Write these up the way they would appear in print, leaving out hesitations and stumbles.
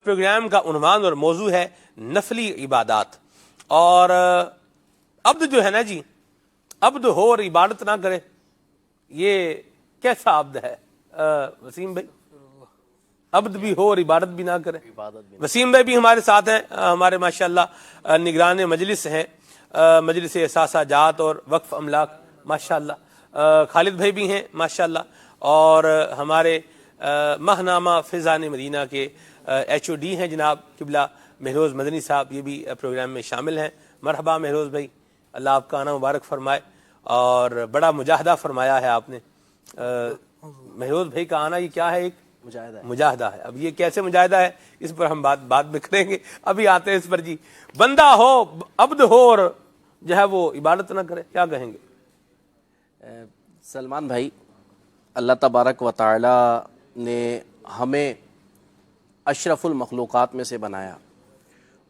Programme کا عنوان اور موضوع ہے نفلی عبادات. اور عبد جو ہے نا جی، عبد ہو اور عبادت نہ کرے، یہ کیسا عبد ہے وسیم بھائی؟ عبد بھی ہو اور عبادت بھی نہ کرے. وسیم بھائی بھی ہمارے ساتھ ہیں، ہمارے ماشاءاللہ نگران مجلس ہیں، مجلس اثاثہ جات اور وقف املاک ماشاءاللہ. خالد بھائی بھی ہیں ماشاءاللہ، اور ہمارے ماہنامہ فیضان مدینہ کے ایچ او ڈی ہیں جناب قبلہ مہروز مدنی صاحب، یہ بھی پروگرام میں شامل ہیں. مرحبا مہروز بھائی، اللہ آپ کا آنا مبارک فرمائے، اور بڑا مجاہدہ فرمایا ہے آپ نے. مہروز بھائی کا آنا یہ کیا ہے؟ ایک مجاہدہ ہے. اب یہ کیسے مجاہدہ ہے اس پر ہم بعد میں کریں گے، ابھی آتے ہیں اس پر. جی، بندہ ہو، عبد ہو اور جو ہے وہ عبادت نہ کرے، کیا کہیں گے؟ سلمان بھائی، اللہ تبارک و تعالی نے ہمیں اشرف المخلوقات میں سے بنایا،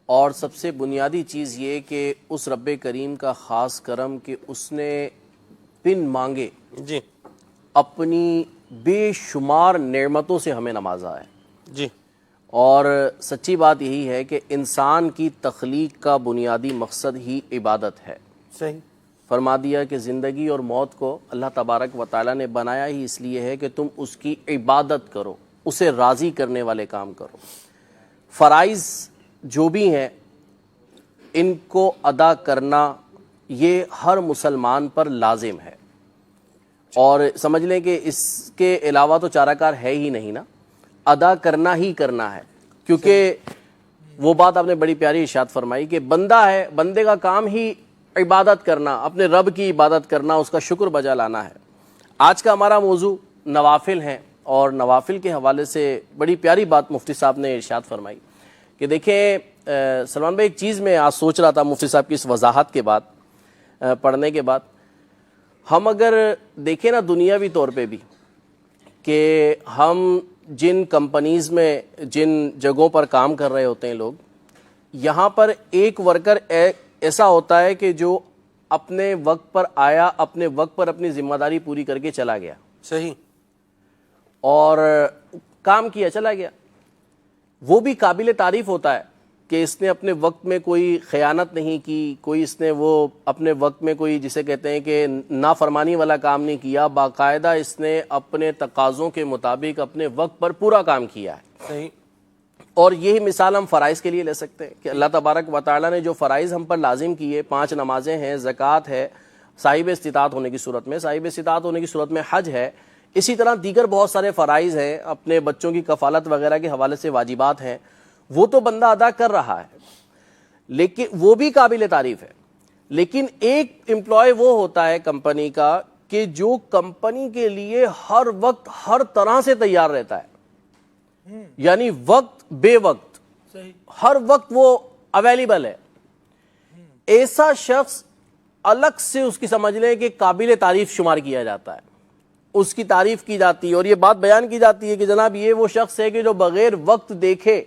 اور سب سے بنیادی چیز یہ کہ اس رب کریم کا خاص کرم کہ اس نے بن مانگے جی اپنی بے شمار نعمتوں سے ہمیں نوازا ہے. جی، اور سچی بات یہی ہے کہ انسان کی تخلیق کا بنیادی مقصد ہی عبادت ہے. صحیح فرما دیا کہ زندگی اور موت کو اللہ تبارک و تعالیٰ نے بنایا ہی اس لیے ہے کہ تم اس کی عبادت کرو، اسے راضی کرنے والے کام کرو. فرائض جو بھی ہیں ان کو ادا کرنا یہ ہر مسلمان پر لازم ہے، اور سمجھ لیں کہ اس کے علاوہ تو چارہ کار ہے ہی نہیں نا، ادا کرنا ہی کرنا ہے. کیونکہ وہ بات آپ نے بڑی پیاری ارشاد فرمائی کہ بندہ ہے، بندے کا کام ہی عبادت کرنا، اپنے رب کی عبادت کرنا، اس کا شکر بجا لانا ہے. آج کا ہمارا موضوع نوافل ہیں، اور نوافل کے حوالے سے بڑی پیاری بات مفتی صاحب نے ارشاد فرمائی کہ دیکھیں سلمان بھائی، ایک چیز میں آج سوچ رہا تھا مفتی صاحب کی اس وضاحت کے بعد، پڑھنے کے بعد. ہم اگر دیکھیں نا دنیاوی طور پہ بھی کہ ہم جن کمپنیز میں جن جگہوں پر کام کر رہے ہوتے ہیں لوگ، یہاں پر ایک ورکر ایسا ہوتا ہے کہ جو اپنے وقت پر آیا، اپنے وقت پر اپنی ذمہ داری پوری کر کے چلا گیا. صحیح. اور کام کیا چلا گیا. وہ بھی قابل تعریف ہوتا ہے کہ اس نے اپنے وقت میں کوئی خیانت نہیں کی، کوئی اس نے وہ اپنے وقت میں کوئی جسے کہتے ہیں کہ نافرمانی والا کام نہیں کیا، باقاعدہ اس نے اپنے تقاضوں کے مطابق اپنے وقت پر پورا کام کیا ہے. صحیح. اور یہی مثال ہم فرائض کے لیے لے سکتے ہیں کہ اللہ تبارک و تعالیٰ نے جو فرائض ہم پر لازم کیے، 5 نمازیں ہیں، زکوٰۃ ہے، صاحب استطاعت ہونے کی صورت میں، صاحب استطاعت ہونے کی صورت میں حج ہے، اسی طرح دیگر بہت سارے فرائض ہیں، اپنے بچوں کی کفالت وغیرہ کے حوالے سے واجبات ہیں، وہ تو بندہ ادا کر رہا ہے، لیکن وہ بھی قابل تعریف ہے. لیکن ایک امپلائی وہ ہوتا ہے کمپنی کا کہ جو کمپنی کے لیے ہر وقت ہر طرح سے تیار رہتا ہے، یعنی وقت بے وقت، ہر وقت وہ اویلیبل ہے. ایسا شخص الگ سے اس کی سمجھ لیں کہ قابل تعریف شمار کیا جاتا ہے، اس کی تعریف کی جاتی ہے، اور یہ بات بیان کی جاتی ہے کہ جناب یہ وہ شخص ہے کہ جو بغیر وقت دیکھے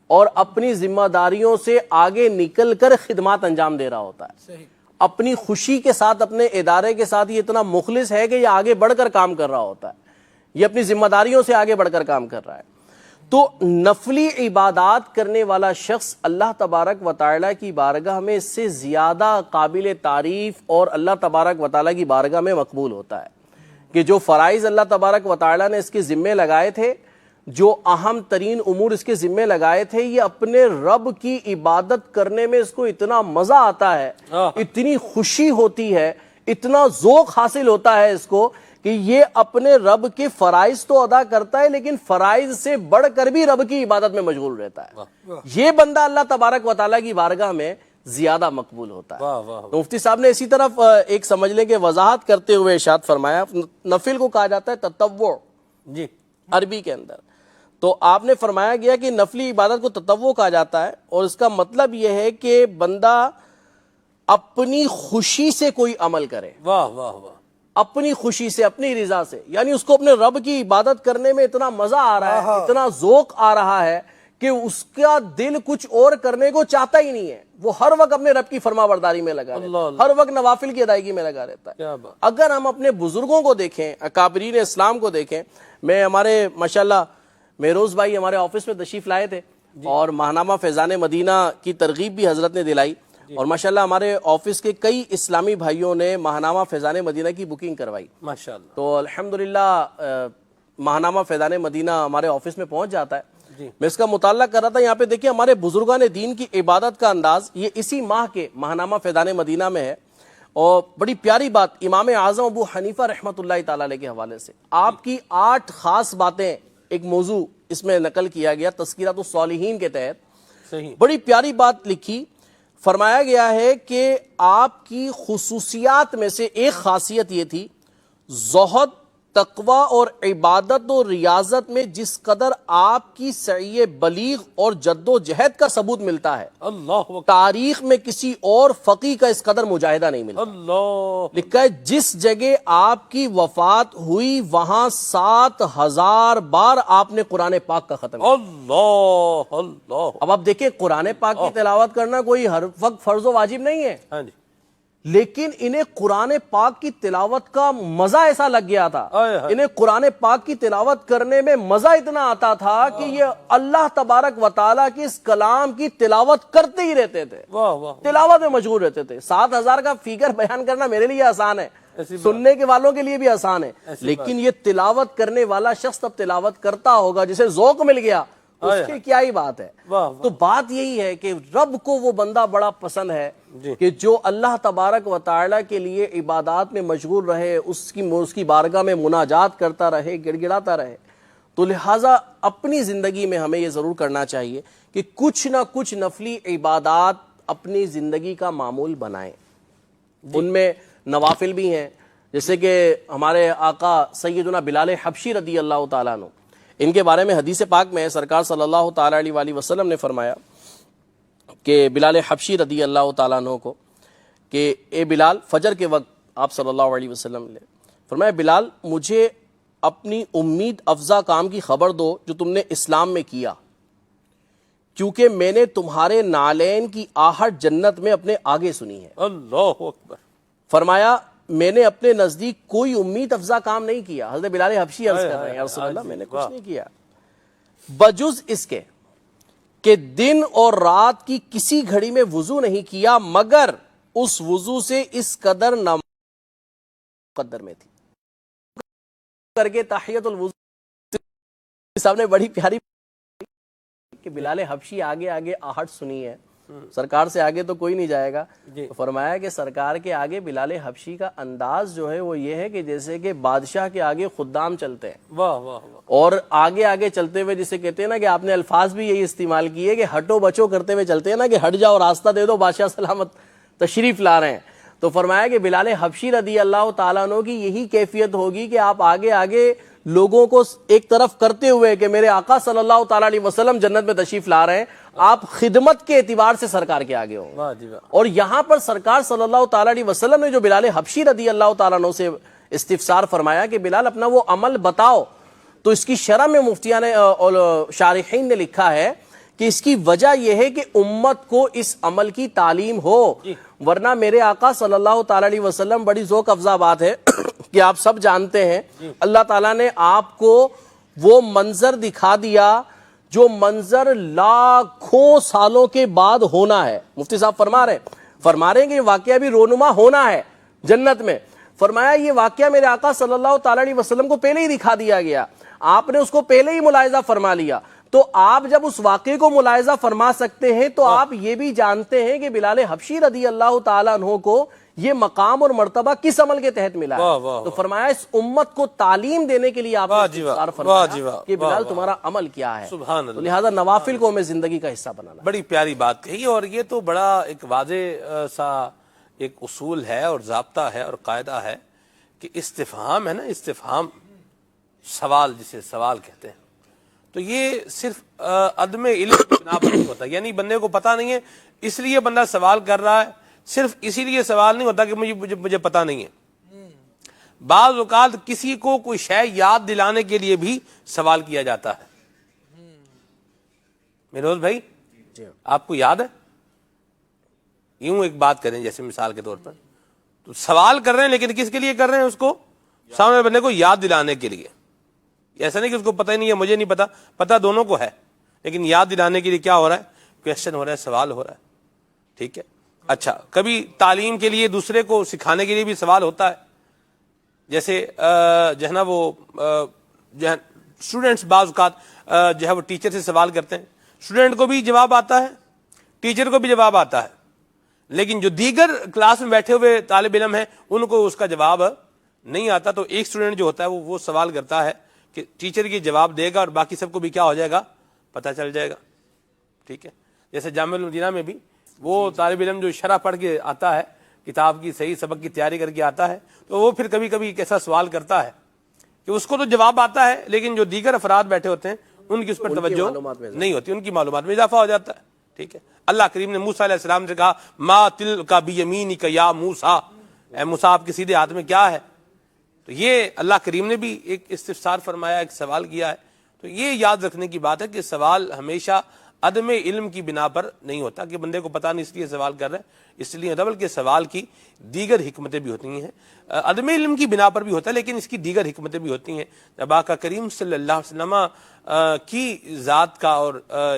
اور اپنی ذمہ داریوں سے آگے نکل کر خدمات انجام دے رہا ہوتا ہے. اپنی خوشی کے ساتھ، اپنے ادارے کے ساتھ یہ اتنا مخلص ہے کہ یہ آگے بڑھ کر کام کر رہا ہوتا ہے، یہ اپنی ذمہ داریوں سے آگے بڑھ کر کام کر رہا ہے. تو نفلی عبادات کرنے والا شخص اللہ تبارک و تعالیٰ کی بارگاہ میں اس سے زیادہ قابل تعریف اور اللہ تبارک و تعالیٰ کی بارگاہ میں مقبول ہوتا ہے کہ جو فرائض اللہ تبارک و تعالیٰ نے اس کے ذمے لگائے تھے، جو اہم ترین امور اس کے ذمے لگائے تھے، یہ اپنے رب کی عبادت کرنے میں اس کو اتنا مزہ آتا ہے، اتنی خوشی ہوتی ہے، اتنا ذوق حاصل ہوتا ہے اس کو کہ یہ اپنے رب کے فرائض تو ادا کرتا ہے، لیکن فرائض سے بڑھ کر بھی رب کی عبادت میں مشغول رہتا ہے. یہ بندہ اللہ تبارک و تعالیٰ کی بارگاہ میں زیادہ مقبول ہوتا ہے. تو مفتی صاحب نے اسی طرف ایک سمجھ لیں کہ وضاحت کرتے ہوئے ارشاد فرمایا، نفل کو کہا جاتا ہے تطوع جی عربی کے اندر. تو آپ نے فرمایا گیا کہ نفلی عبادت کو تطوع کہا جاتا ہے، اور اس کا مطلب یہ ہے کہ بندہ اپنی خوشی سے کوئی عمل کرے. واہ واہ واہ. اپنی خوشی سے، اپنی رضا سے، یعنی اس کو اپنے رب کی عبادت کرنے میں اتنا مزہ آ رہا ہے، اتنا ذوق آ رہا ہے کہ اس کا دل کچھ اور کرنے کو چاہتا ہی نہیں ہے. وہ ہر وقت اپنے رب کی فرما برداری میں لگا رہتا ہے، ہر وقت نوافل کی ادائیگی میں لگا رہتا ہے. اگر ہم اپنے بزرگوں کو دیکھیں، اکابرین اسلام کو دیکھیں، میں ہمارے ماشاءاللہ مہروز بھائی ہمارے آفس میں تشریف لائے تھے، اور ماہنامہ فیضان مدینہ کی ترغیب بھی حضرت نے دلائی، اور ماشاءاللہ ہمارے آفس کے کئی اسلامی بھائیوں نے ماہنامہ فیضان مدینہ کی بکنگ کروائی، ماشاءاللہ. تو الحمدللہ ماہنامہ فیضان مدینہ ہمارے آفس میں پہنچ جاتا ہے. میں اس کا مطالعہ کر رہا تھا، یہاں پہ دیکھیں ہمارے بزرگان دین کی عبادت کا انداز یہ اسی ماہ کے ماہنامہ فیضان مدینہ میں ہے. اور بڑی پیاری بات امام اعظم ابو حنیفہ رحمۃ اللہ تعالی علیہ کے حوالے سے آپ کی 8 خاص باتیں ایک موضوع اس میں نقل کیا گیا تذکرۃ الصالحین کے تحت. صحیح. بڑی پیاری بات لکھی، فرمایا گیا ہے کہ آپ کی خصوصیات میں سے ایک خاصیت یہ تھی، زہد، تقوی اور عبادت و ریاضت میں جس قدر آپ کی سعی بلیغ اور جد و جہد کا ثبوت ملتا ہے، اللہ اکبر. تاریخ میں کسی اور فقی کا اس قدر مجاہدہ نہیں ملتا. اللہ. لکھا ہے جس جگہ آپ کی وفات ہوئی وہاں 7000 بار آپ نے قرآن پاک کا ختم کیا. اللہ. اللہ. اب آپ دیکھیں قرآن پاک کی تلاوت کرنا کوئی ہر وقت فرض و واجب نہیں ہے، ہاں جی. لیکن انہیں قرآن پاک کی تلاوت کا مزہ ایسا لگ گیا تھا، آئے ہائے. انہیں قرآن پاک کی تلاوت کرنے میں مزہ اتنا آتا تھا کہ یہ اللہ تبارک و تعالیٰ کی اس کلام کی تلاوت کرتے ہی رہتے تھے، واہ واہ. تلاوت میں مشغول رہتے تھے. 7000 کا فیگر بیان کرنا میرے لیے آسان ہے، ایسی بات. سننے کے والوں کے لیے بھی آسان ہے، ایسی لیکن یہ تلاوت کرنے والا شخص اب تلاوت کرتا ہوگا جسے ذوق مل گیا، اس کی کیا ہی بات ہے. واہ واہ. تو بات یہی ہے کہ رب کو وہ بندہ بڑا پسند ہے کہ جو اللہ تبارک و تعالیٰ کے لیے عبادات میں مشغول رہے، اس کی بارگاہ میں مناجات کرتا رہے، گڑ گڑاتا رہے. تو لہٰذا اپنی زندگی میں ہمیں یہ ضرور کرنا چاہیے کہ کچھ نہ کچھ نفلی عبادات اپنی زندگی کا معمول بنائیں. ان میں نوافل بھی ہیں، جیسے کہ ہمارے آقا سیدنا بلال حبشی رضی اللہ تعالیٰ عنہ، ان کے بارے میں حدیث پاک میں سرکار صلی اللہ تعالیٰ علیہ وآلہ وسلم نے فرمایا کہ بلال حبشی رضی اللہ تعالیٰ عنہ کو کہ اے بلال، فجر کے وقت آپ صلی اللہ علیہ وسلم نے فرمایا بلال مجھے اپنی امید افزا کام کی خبر دو جو تم نے اسلام میں کیا، کیونکہ میں نے تمہارے نالین کی آہٹ جنت میں اپنے آگے سنی ہے. اللہ اکبر. فرمایا میں نے اپنے نزدیک کوئی امید افزا کام نہیں کیا. حضرت بلال حبشی عرض کر رہے ہیں یا رسول اللہ میں نے کچھ نہیں کیا بجز اس کے کہ دن اور رات کی کسی گھڑی میں وضو نہیں کیا مگر اس وضو سے اس قدر نماز مقدر میں تھی کر کے تحیت الوضو. صاحب نے بڑی پیاری کہ بلال حبشی آگے آگے آہٹ سنی ہے، سرکار سے آگے تو کوئی نہیں جائے گا. فرمایا کہ سرکار کے آگے بلال حبشی کا انداز جو ہے وہ یہ ہے کہ جیسے کہ بادشاہ کے آگے خدام چلتے ہیں. واہ واہ واہ. اور آگے آگے چلتے ہوئے جسے کہتے ہیں نا کہ آپ نے الفاظ بھی یہی استعمال کیے کہ ہٹو بچو کرتے ہوئے چلتے ہیں نا کہ ہٹ جاؤ راستہ دے دو بادشاہ سلامت تشریف لا رہے ہیں. تو فرمایا کہ بلال حبشی رضی اللہ تعالیٰ عنہ کی یہی کیفیت ہوگی کہ آپ آگے آگے لوگوں کو ایک طرف کرتے ہوئے کہ میرے آقا صلی اللہ تعالیٰ علیہ وسلم جنت میں تشریف لا رہے ہیں، آپ خدمت کے اعتبار سے سرکار کے آگے ہوں. واہ جی واہ. اور یہاں پر سرکار صلی اللہ تعالیٰ علیہ وسلم نے جو بلال حبشی رضی اللہ تعالیٰ عنہ سے استفسار فرمایا کہ بلال اپنا وہ عمل بتاؤ، تو اس کی شرح میں مفتیان شارحین نے لکھا ہے کہ اس کی وجہ یہ ہے کہ امت کو اس عمل کی تعلیم ہو، ورنہ میرے آقا صلی اللہ تعالیٰ علیہ وسلم بڑی ذوق افزا بات ہے کہ آپ سب جانتے ہیں اللہ تعالیٰ نے آپ کو وہ منظر دکھا دیا جو منظر لاکھوں سالوں کے بعد ہونا ہے. مفتی صاحب فرما رہے ہیں کہ یہ واقعہ بھی رونما ہونا ہے جنت میں. فرمایا یہ واقعہ میرے آقا صلی اللہ تعالیٰ علیہ وسلم کو پہلے ہی دکھا دیا گیا، آپ نے اس کو پہلے ہی ملاحظہ فرما لیا. تو آپ جب اس واقعے کو ملاحظہ فرما سکتے ہیں تو آپ یہ بھی جانتے ہیں کہ بلال حبشی رضی اللہ تعالیٰ عنہ کو یہ مقام اور مرتبہ کس عمل کے تحت ملا ہے. تو فرمایا اس امت کو تعلیم دینے کے لیے آپ نے فرمایا کہ بلال تمہارا عمل کیا ہے. تو لہذا نوافل کو ہمیں زندگی کا حصہ بنانا. بڑی پیاری بات کہی، اور یہ تو بڑا ایک واضح سا ایک اصول ہے اور ضابطہ ہے اور قاعدہ ہے کہ استفہام ہے نا، استفہام سوال جسے سوال کہتے ہیں، تو یہ صرف عدم علم کی بنا پر نہیں ہوتا. یعنی بندے کو پتہ نہیں ہے اس لیے بندہ سوال کر رہا ہے، صرف اسی لیے سوال نہیں ہوتا کہ مجھے پتہ نہیں ہے. بعض اوقات کسی کو کوئی شے یاد دلانے کے لیے بھی سوال کیا جاتا ہے. میروز بھائی آپ کو یاد ہے، یوں ایک بات کریں جیسے مثال کے طور پر، تو سوال کر رہے ہیں لیکن کس کے لیے کر رہے ہیں؟ اس کو سامنے بندے کو یاد دلانے کے لیے. ایسا نہیں کہ اس کو پتہ ہی نہیں ہے، مجھے نہیں پتا، پتہ دونوں کو ہے، لیکن یاد دلانے کے لیے کیا ہو رہا ہے؟ کویشچن ہو رہا ہے، سوال ہو رہا ہے، ٹھیک ہے. اچھا، کبھی تعلیم کے لیے دوسرے کو سکھانے کے لیے بھی سوال ہوتا ہے. جیسے جو ہے نا وہ جو ہے اسٹوڈنٹس بعض اوقات جو ہے وہ ٹیچر سے سوال کرتے ہیں، اسٹوڈنٹ کو بھی جواب آتا ہے، ٹیچر کو بھی جواب آتا ہے، لیکن جو دیگر کلاس میں بیٹھے ہوئے طالب علم ہیں ان کو اس کا جواب نہیں آتا. تو ایک اسٹوڈنٹ جو ہوتا ہے وہ سوال کرتا ہے کہ ٹیچر کی جواب دے گا اور باقی سب کو بھی کیا ہو جائے گا، پتہ چل جائے گا. ٹھیک ہے، جیسے جامعہ المدینہ میں بھی وہ طالب علم جو شرح پڑھ کے آتا ہے، کتاب کی صحیح سبق کی تیاری کر کے آتا ہے، تو وہ پھر کبھی کبھی ایک ایسا سوال کرتا ہے کہ اس کو تو جواب آتا ہے لیکن جو دیگر افراد بیٹھے ہوتے ہیں ان کی اس پر توجہ نہیں ہوتی، ان کی معلومات میں اضافہ ہو جاتا ہے. ٹھیک ہے، اللہ کریم نے موسیٰ علیہ السلام سے کہا ما تلک بیمینک یا موسیٰ، اے موسیٰ آپ کے سیدھے ہاتھ میں کیا ہے؟ تو یہ اللہ کریم نے بھی ایک استفسار فرمایا، ایک سوال کیا ہے. تو یہ یاد رکھنے کی بات ہے کہ سوال ہمیشہ عدم علم کی بنا پر نہیں ہوتا کہ بندے کو پتہ نہیں اس لیے سوال کر رہے ہیں، اس لیے ہوتا، بلکہ سوال کی دیگر حکمتیں بھی ہوتی ہیں. عدم علم کی بنا پر بھی ہوتا ہے لیکن اس کی دیگر حکمتیں بھی ہوتی ہیں. جب آقا کریم صلی اللہ علیہ وسلم کی ذات کا اور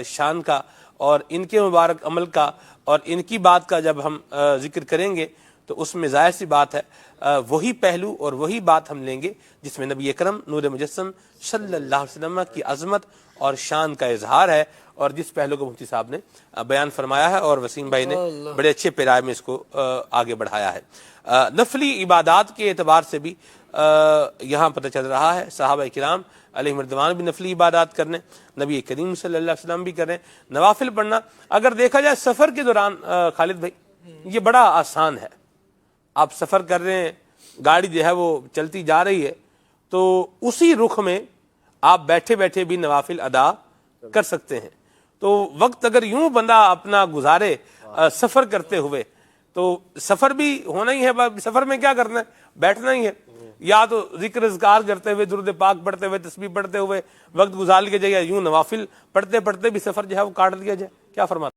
شان کا اور ان کے مبارک عمل کا اور ان کی بات کا جب ہم ذکر کریں گے تو اس میں ظاہر سی بات ہے وہی پہلو اور وہی بات ہم لیں گے جس میں نبی اکرم نور مجسم صلی اللہ علیہ وسلم کی عظمت اور شان کا اظہار ہے، اور جس پہلو کو مفتی صاحب نے بیان فرمایا ہے اور وسیم بھائی نے بڑے اچھے پیرائے میں اس کو آگے بڑھایا ہے. نفلی عبادات کے اعتبار سے بھی یہاں پتہ چل رہا ہے صحابہ کرام علیہ رضوان بھی نفلی عبادات کرنے، نبی کریم صلی اللہ علیہ وسلم بھی کریں. نوافل پڑھنا اگر دیکھا جائے سفر کے دوران خالد بھائی یہ بڑا آسان ہے. آپ سفر کر رہے ہیں، گاڑی جو ہے وہ چلتی جا رہی ہے، تو اسی رخ میں آپ بیٹھے بیٹھے بھی نوافل ادا کر سکتے ہیں. تو وقت اگر یوں بندہ اپنا گزارے سفر کرتے ہوئے تو سفر بھی ہونا ہی ہے. سفر میں کیا کرنا ہے؟ بیٹھنا ہی ہے، یا تو ذکر اذکار کرتے ہوئے، درود پاک پڑھتے ہوئے، تسبیح پڑھتے ہوئے وقت گزار لیا جائے، یا یوں نوافل پڑھتے پڑھتے بھی سفر جو ہے وہ کاٹ دیا جائے. کیا فرماتے ہیں؟